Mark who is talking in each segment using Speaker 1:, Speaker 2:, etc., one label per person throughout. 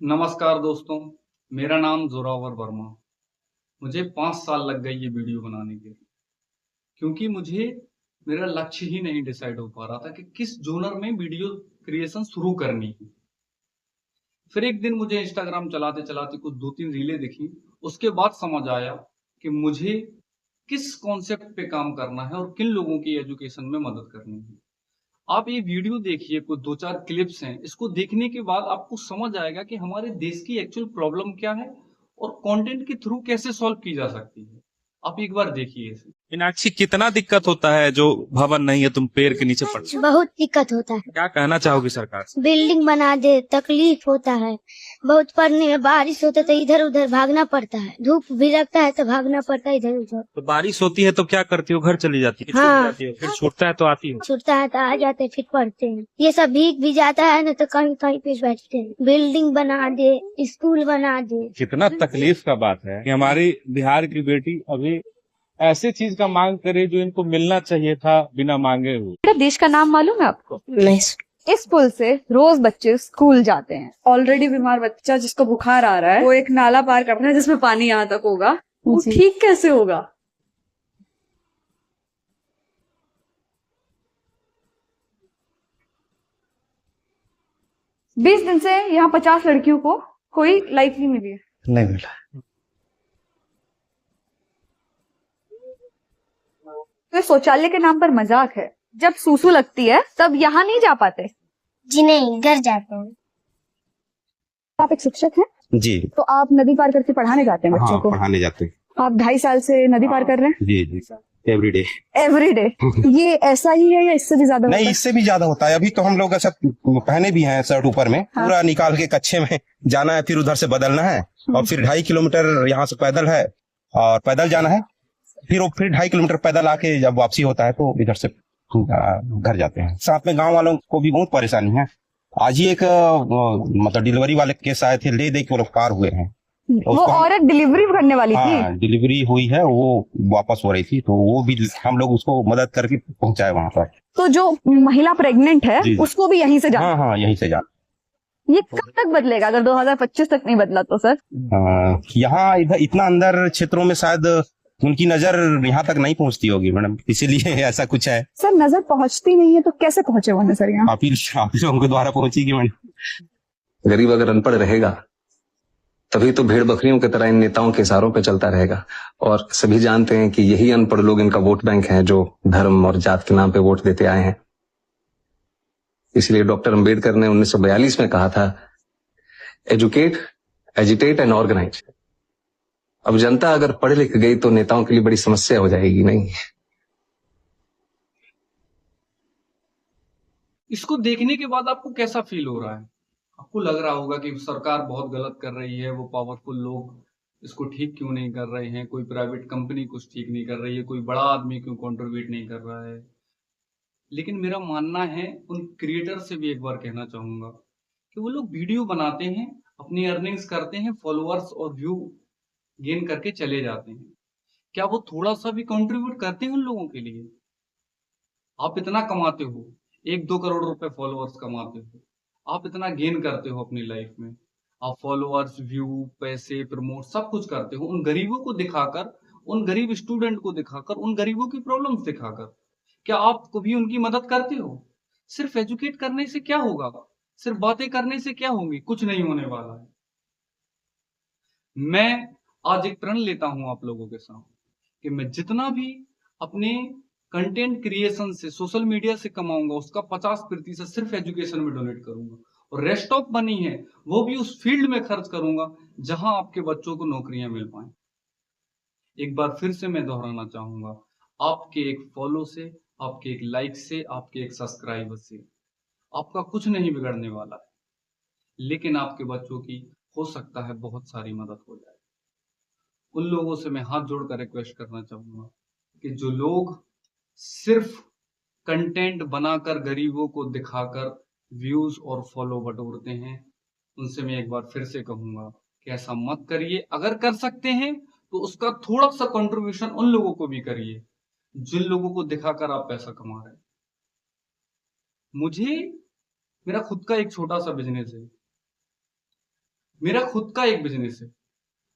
Speaker 1: नमस्कार दोस्तों, मेरा नाम ज़ोरावर वर्मा। मुझे 5 साल लग गए ये वीडियो बनाने के लिए, क्योंकि मुझे मेरा लक्ष्य ही नहीं डिसाइड हो पा रहा था कि किस जॉनर में वीडियो क्रिएशन शुरू करनी है। फिर एक दिन मुझे इंस्टाग्राम चलाते-चलाते कुछ 2-3 रीलें दिखी, उसके बाद समझ आया कि मुझे किस कॉन्सेप्ट पे काम करना है और किन लोगों की एजुकेशन में मदद करनी है। आप ये वीडियो देखिए, कुछ 2-4 क्लिप्स हैं, इसको देखने के बाद आपको समझ आएगा कि हमारे देश की एक्चुअल प्रॉब्लम क्या है और कंटेंट के थ्रू कैसे सॉल्व की जा सकती है। आप एक बार देखिए इसे।
Speaker 2: मीनाक्षी, कितना दिक्कत होता है जो भवन नहीं है, तुम पेड़ के नीचे पड़ते हो?
Speaker 3: बहुत दिक्कत होता है।
Speaker 2: क्या कहना चाहोगी सरकार से?
Speaker 3: बिल्डिंग बना दे, तकलीफ होता है बहुत। पढ़ने में बारिश होता है तो इधर उधर भागना पड़ता है, धूप भी लगता है तो भागना पड़ता है इधर उधर।
Speaker 2: तो बारिश होती है तो क्या करती हो? घर चली जाती है?
Speaker 3: हाँ।
Speaker 2: छूट जाती हो? फिर छूटता है तो आती हो?
Speaker 3: छूटता है तो आ जाते हैं, फिर पढ़ते हैं। ये सब भीग भी जाता है ना तो कहीं कहीं पे बैठते हैं। बिल्डिंग बना दे, स्कूल बना दे।
Speaker 2: कितना तकलीफ का बात है कि हमारी बिहार की बेटी अभी ऐसे चीज का मांग करे जो इनको मिलना चाहिए था बिना मांगे हुए।
Speaker 4: मेरा देश का नाम मालूम है आपको?
Speaker 3: नहीं।
Speaker 4: इस पुल से रोज बच्चे स्कूल जाते हैं। ऑलरेडी बीमार बच्चा जिसको बुखार आ रहा है वो एक नाला पार करना है जिसमें पानी यहाँ तक होगा, वो ठीक कैसे होगा? बीस दिन से यहाँ 50 लड़कियों को कोई लाइफ नहीं मिली है।
Speaker 5: नहीं मिला।
Speaker 4: तो शौचालय के नाम पर मजाक है। जब सूसू लगती है तब यहाँ नहीं जा पाते।
Speaker 3: जी नहीं, घर जाते हैं।
Speaker 4: आप एक शिक्षक हैं
Speaker 5: जी
Speaker 4: तो आप नदी पार करके पढ़ाने जाते हैं बच्चों
Speaker 5: हाँ,
Speaker 4: को।
Speaker 5: पढ़ाने जाते हैं।
Speaker 4: आप 2.5 साल से नदी पार कर रहे हैं
Speaker 5: जी जी एवरीडे।
Speaker 4: Every day. ये ऐसा ही है या इससे भी ज्यादा होता
Speaker 5: नहीं,
Speaker 4: है?
Speaker 5: इससे भी ज्यादा होता है। अभी तो हम लोग ऐसा पहने भी हैं शर्ट ऊपर में,
Speaker 4: हाँ।
Speaker 5: पूरा निकाल के कच्छे में जाना है, फिर उधर से बदलना है और फिर 2.5 किलोमीटर यहाँ से पैदल है और पैदल जाना है, फिर 2.5 किलोमीटर पैदल आके जब वापसी होता है तो इधर से घर जाते हैं। साथ में गांव वालों को भी बहुत परेशानी है। आज ही एक मतलब डिलीवरी वाले केस आए थे, ले दे के वो लोग पार हुए हैं।
Speaker 4: वो औरत डिलीवरी करने वाली थी।
Speaker 5: हाँ, डिलीवरी हुई है, वो वापस हो रही थी तो वो भी हम लोग उसको मदद करके पहुंचाए वहां पर।
Speaker 4: तो जो महिला प्रेग्नेंट है
Speaker 5: जी।
Speaker 4: उसको भी यहीं से जाना।
Speaker 5: हाँ हाँ, यहीं से जा।
Speaker 4: ये कब तक बदलेगा? अगर 2025 तक नहीं बदला तो सर?
Speaker 5: यहाँ इधर इतना अंदर क्षेत्रों में शायद उनकी नजर यहाँ तक नहीं पहुंचती होगी मैडम, इसीलिए ऐसा कुछ है।
Speaker 4: सर नजर पहुंचती नहीं है तो कैसे पहुंचे वो नजर यहाँ?
Speaker 5: आप ही लोगों के द्वारा पहुंचेगी मैडम।
Speaker 6: गरीब अगर अनपढ़ रहेगा तभी तो भेड़ बकरियों की तरह इन नेताओं के इशारों पे चलता रहेगा। और सभी जानते हैं कि यही अनपढ़ लोग इनका वोट बैंक है, जो धर्म और जात के नाम पे वोट देते आए हैं। इसलिए डॉक्टर अंबेडकर ने 1942 में कहा था, एजुकेट, एजिटेट एंड ऑर्गेनाइज। अब जनता अगर पढ़ लिख गई तो नेताओं के लिए बड़ी समस्या हो जाएगी। नहीं,
Speaker 1: इसको देखने के बाद आपको कैसा फील हो रहा है? आपको लग रहा होगा कि सरकार बहुत गलत कर रही है, वो पावरफुल लोग इसको ठीक क्यों नहीं कर रहे हैं, कोई प्राइवेट कंपनी कुछ ठीक नहीं कर रही है, कोई बड़ा आदमी क्यों कंट्रीब्यूट नहीं कर रहा है। लेकिन मेरा मानना है, उन क्रिएटर से भी एक बार कहना चाहूंगा कि वो लोग वीडियो बनाते हैं, अपनी अर्निंग्स करते हैं, फॉलोअर्स और व्यू गेन करके चले जाते हैं। क्या वो थोड़ा सा भी कंट्रीब्यूट करते हैं उन लोगों के लिए? आप इतना कमाते हो, 1-2 करोड़ रुपए फॉलोअर्स कमाते हो, आप इतना गेन करते हो अपनी लाइफ में, आप फॉलोअर्स, व्यू, पैसे, प्रमोट सब कुछ करते हो, उन गरीबों को दिखाकर, उन गरीब स्टूडेंट को दिखाकर, उन गरीबों की प्रॉब्लम्स दिखाकर, क्या आप कभी उनकी मदद करते हो? सिर्फ एजुकेट करने से क्या होगा? सिर्फ बातें करने से क्या होंगी? कुछ नहीं होने वाला है। मैं आज एक प्रण लेता हूं आप लोगों के सामने कि मैं जितना भी अपने कंटेंट क्रिएशन से, सोशल मीडिया से कमाऊंगा, उसका 50% सिर्फ एजुकेशन में डोनेट करूंगा और रेस्ट ऑफ मनी है वो भी उस फील्ड में खर्च करूंगा जहां आपके बच्चों को नौकरियां मिल पाए। एक बार फिर से मैं दोहराना चाहूंगा, आपके एक फॉलो से, आपके एक लाइक से, आपके एक सब्सक्राइबर से आपका कुछ नहीं बिगड़ने वाला है, लेकिन आपके बच्चों की हो सकता है बहुत सारी मदद हो जाए। उन लोगों से मैं हाथ जोड़कर रिक्वेस्ट करना चाहूंगा कि जो लोग सिर्फ कंटेंट बनाकर गरीबों को दिखाकर व्यूज और फॉलो बटोरते हैं, उनसे मैं एक बार फिर से कहूंगा कि ऐसा मत करिए। अगर कर सकते हैं तो उसका थोड़ा सा कंट्रीब्यूशन उन लोगों को भी करिए जिन लोगों को दिखाकर आप पैसा कमा रहे हैं। मुझे मेरा खुद का एक छोटा सा बिजनेस है, मेरा खुद का एक बिजनेस है,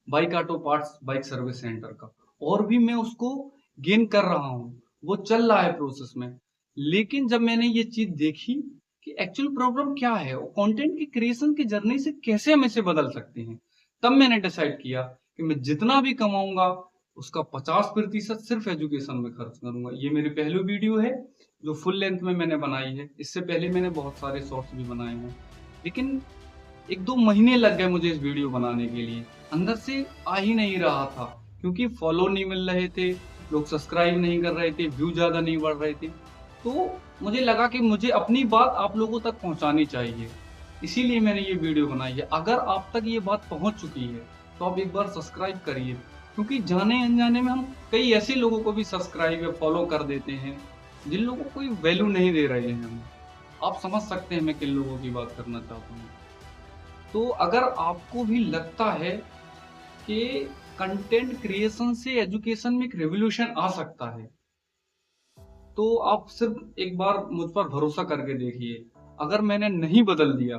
Speaker 1: bike auto parts bike service centre का, और भी मैं उसको गेन कर रहा हूँ, वो चल रहा है प्रोसेस में। लेकिन जब मैंने ये चीज देखी कि एक्चुअल प्रॉब्लम क्या है और कंटेंट की क्रिएशन की जर्नी से कैसे हम इसे बदल सकते हैं, तब मैंने डिसाइड किया कि मैं जितना भी कमाऊंगा उसका 50% सिर्फ एजुकेशन में खर्च करूंगा। ये मेरी पहली वीडियो है जो फुल लेंथ में मैंने बनाई है। इससे पहले मैंने बहुत सारे शॉर्ट्स भी बनाए हैं, लेकिन 1-2 महीने लग गए मुझे इस वीडियो बनाने के लिए। अंदर से आ ही नहीं रहा था, क्योंकि फॉलो नहीं मिल रहे थे, लोग सब्सक्राइब नहीं कर रहे थे, व्यू ज्यादा नहीं बढ़ रहे थे। तो मुझे लगा कि मुझे अपनी बात आप लोगों तक पहुंचानी चाहिए, इसीलिए मैंने ये वीडियो बनाई है। अगर आप तक ये बात पहुंच चुकी है तो आप एक बार सब्सक्राइब करिए, क्योंकि जाने अनजाने में हम कई ऐसे लोगों को भी सब्सक्राइब या फॉलो कर देते हैं जिन लोगों को कोई वैल्यू नहीं दे रहे हैं हम। आप समझ सकते हैं मैं किन लोगों की बात करना चाहता हूँ। तो अगर आपको भी लगता है कि कंटेंट क्रिएशन से एजुकेशन में एक रेवोल्यूशन आ सकता है, तो आप सिर्फ एक बार मुझ पर भरोसा करके देखिए। अगर मैंने नहीं बदल दिया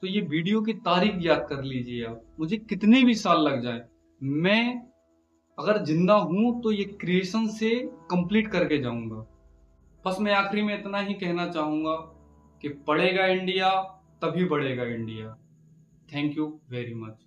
Speaker 1: तो ये वीडियो की तारीख याद कर लीजिए आप, मुझे कितने भी साल लग जाए, मैं अगर जिंदा हूं तो ये क्रिएशन से कंप्लीट करके जाऊंगा। बस मैं आखिरी में इतना ही कहना चाहूंगा कि पढ़ेगा इंडिया तभी बढ़ेगा India. Thank you very much.